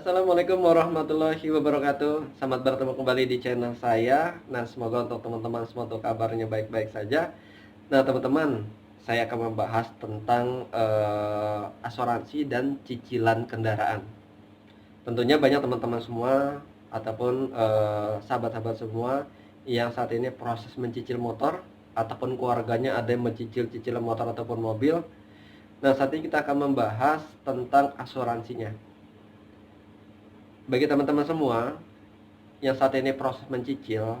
Assalamualaikum warahmatullahi wabarakatuh. Selamat bertemu kembali di channel saya. Nah, semoga untuk teman-teman semua tuh kabarnya baik-baik saja. Nah, teman-teman, saya akan membahas tentang asuransi dan cicilan kendaraan. Tentunya banyak teman-teman semua ataupun sahabat-sahabat semua yang saat ini proses mencicil motor ataupun keluarganya ada yang mencicil cicilan motor ataupun mobil. Nah, saat ini kita akan membahas tentang asuransinya. Bagi teman-teman semua yang saat ini proses mencicil,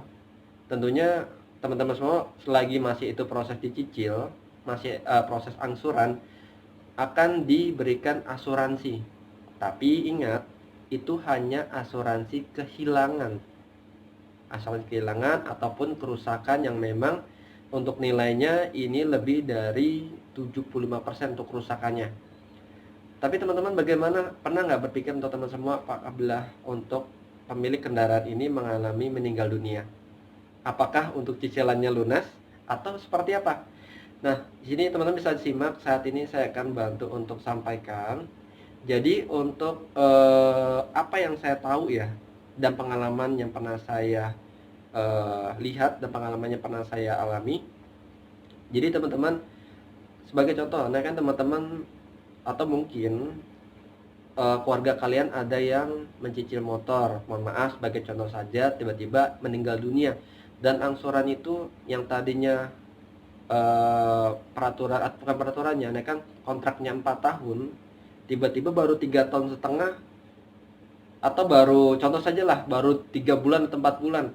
tentunya teman-teman semua selagi masih itu proses dicicil, masih proses angsuran, akan diberikan asuransi. Tapi ingat, itu hanya asuransi kehilangan. Asuransi kehilangan ataupun kerusakan yang memang untuk nilainya ini lebih dari 75% untuk kerusakannya. Tapi teman-teman bagaimana, pernah nggak berpikir untuk teman semua apabila untuk pemilik kendaraan ini mengalami meninggal dunia? Apakah untuk cicilannya lunas atau seperti apa? Nah, di sini teman-teman bisa simak, saat ini saya akan bantu untuk sampaikan. Jadi untuk apa yang saya tahu ya, dan pengalaman yang pernah saya lihat dan pengalaman yang pernah saya alami. Jadi teman-teman, sebagai contoh, nah kan teman-teman atau mungkin keluarga kalian ada yang mencicil motor, mohon maaf sebagai contoh saja, tiba-tiba meninggal dunia dan angsuran itu yang tadinya peraturan atau bukan peraturannya, nah kan kontraknya 4 tahun, tiba-tiba baru 3,5 tahun atau baru contoh saja lah baru 3 bulan atau 4 bulan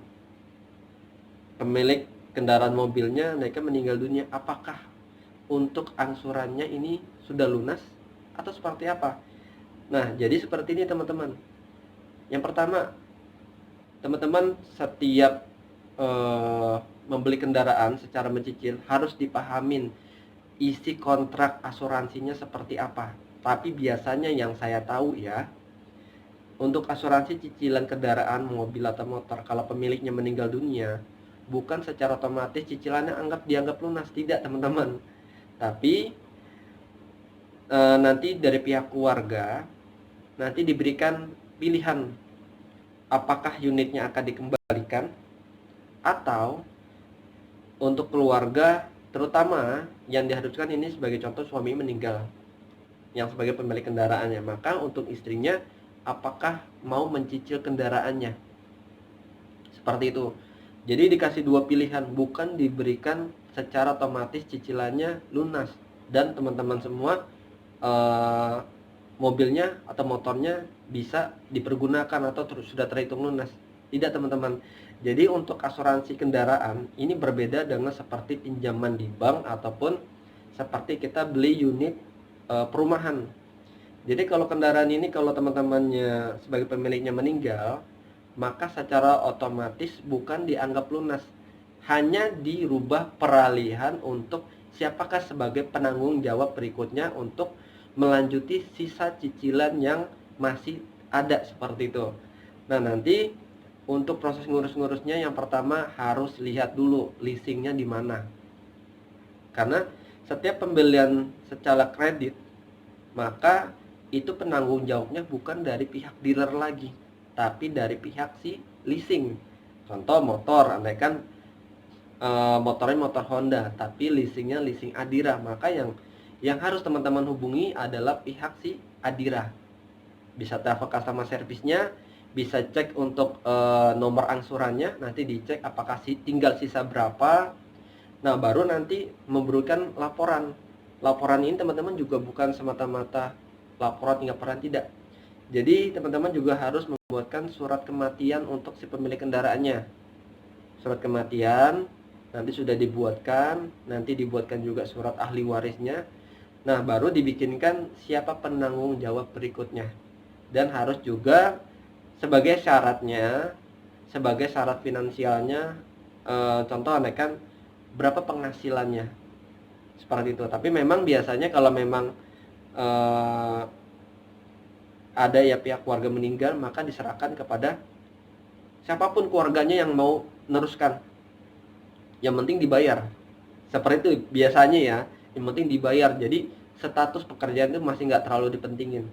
pemilik kendaraan mobilnya mereka meninggal dunia. Apakah untuk angsurannya ini sudah lunas atau seperti apa? Nah, jadi seperti ini teman-teman. Yang pertama, teman-teman setiap membeli kendaraan secara mencicil harus dipahamin isi kontrak asuransinya seperti apa. Tapi biasanya yang saya tahu ya, untuk asuransi cicilan kendaraan mobil atau motor, kalau pemiliknya meninggal dunia, bukan secara otomatis cicilannya dianggap lunas, tidak teman-teman. Tapi nanti dari pihak keluarga nanti diberikan pilihan apakah unitnya akan dikembalikan atau untuk keluarga, terutama yang diharuskan ini sebagai contoh suami meninggal yang sebagai pemilik kendaraannya, maka untuk istrinya apakah mau mencicil kendaraannya, seperti itu. Jadi dikasih dua pilihan, bukan diberikan secara otomatis cicilannya lunas dan teman-teman semua mobilnya atau motornya bisa dipergunakan atau sudah terhitung lunas. Tidak teman-teman. Jadi untuk asuransi kendaraan ini berbeda dengan seperti pinjaman di bank ataupun seperti kita beli unit perumahan. Jadi kalau kendaraan ini kalau teman-temannya sebagai pemiliknya meninggal, maka secara otomatis bukan dianggap lunas, hanya dirubah peralihan untuk siapakah sebagai penanggung jawab berikutnya untuk melanjuti sisa cicilan yang masih ada, seperti itu. Nah, nanti untuk proses ngurus-ngurusnya yang pertama harus lihat dulu leasingnya di mana. Karena setiap pembelian secara kredit, maka itu penanggung jawabnya bukan dari pihak dealer lagi, tapi dari pihak si leasing. Contoh motor, andaikan motornya motor Honda, tapi leasingnya leasing Adira, maka yang harus teman-teman hubungi adalah pihak si Adira. Bisa telepon customer service-nya, bisa cek untuk nomor angsurannya, nanti dicek apakah tinggal sisa berapa. Nah, baru nanti memberikan laporan. Laporan ini teman-teman juga bukan semata-mata laporan tinggal peran, tidak. Jadi teman-teman juga harus membuatkan surat kematian untuk si pemilik kendaraannya. Surat kematian nanti sudah dibuatkan, nanti dibuatkan juga surat ahli warisnya. Nah, baru dibikinkan siapa penanggung jawab berikutnya. Dan harus juga sebagai syaratnya, sebagai syarat finansialnya, contoh kan berapa penghasilannya, seperti itu. Tapi memang biasanya kalau memang ada ya pihak keluarga meninggal, maka diserahkan kepada siapapun keluarganya yang mau meneruskan. Yang penting dibayar, seperti itu biasanya ya, yang penting dibayar. Jadi status pekerjaan itu masih nggak terlalu dipentingin,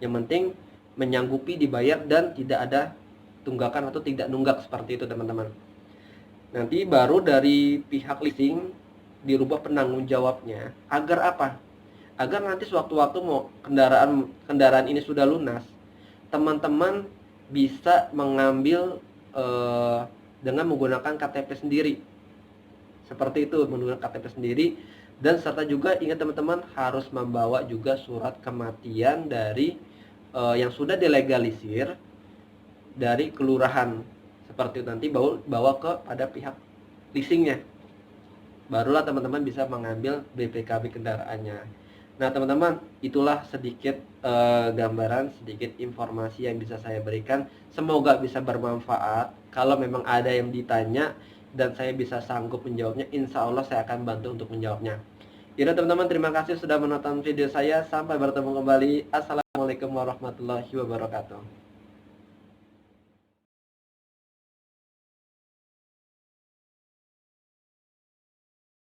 yang penting menyanggupi dibayar dan tidak ada tunggakan atau tidak nunggak seperti itu teman-teman. Nanti baru dari pihak leasing dirubah penanggung jawabnya agar apa? Agar nanti sewaktu-waktu mau kendaraan ini sudah lunas, teman-teman bisa mengambil dengan menggunakan KTP sendiri. Seperti itu, menggunakan KTP sendiri. Dan serta juga ingat teman-teman harus membawa juga surat kematian dari yang sudah dilegalisir dari kelurahan. Seperti itu, nanti bawa kepada pihak leasingnya. Barulah teman-teman bisa mengambil BPKB kendaraannya. Nah teman-teman, itulah sedikit gambaran, sedikit informasi yang bisa saya berikan. Semoga bisa bermanfaat. Kalau memang ada yang ditanya dan saya bisa sanggup menjawabnya, insya Allah saya akan bantu untuk menjawabnya. Ya teman-teman, terima kasih sudah menonton video saya. Sampai bertemu kembali. Assalamualaikum warahmatullahi wabarakatuh.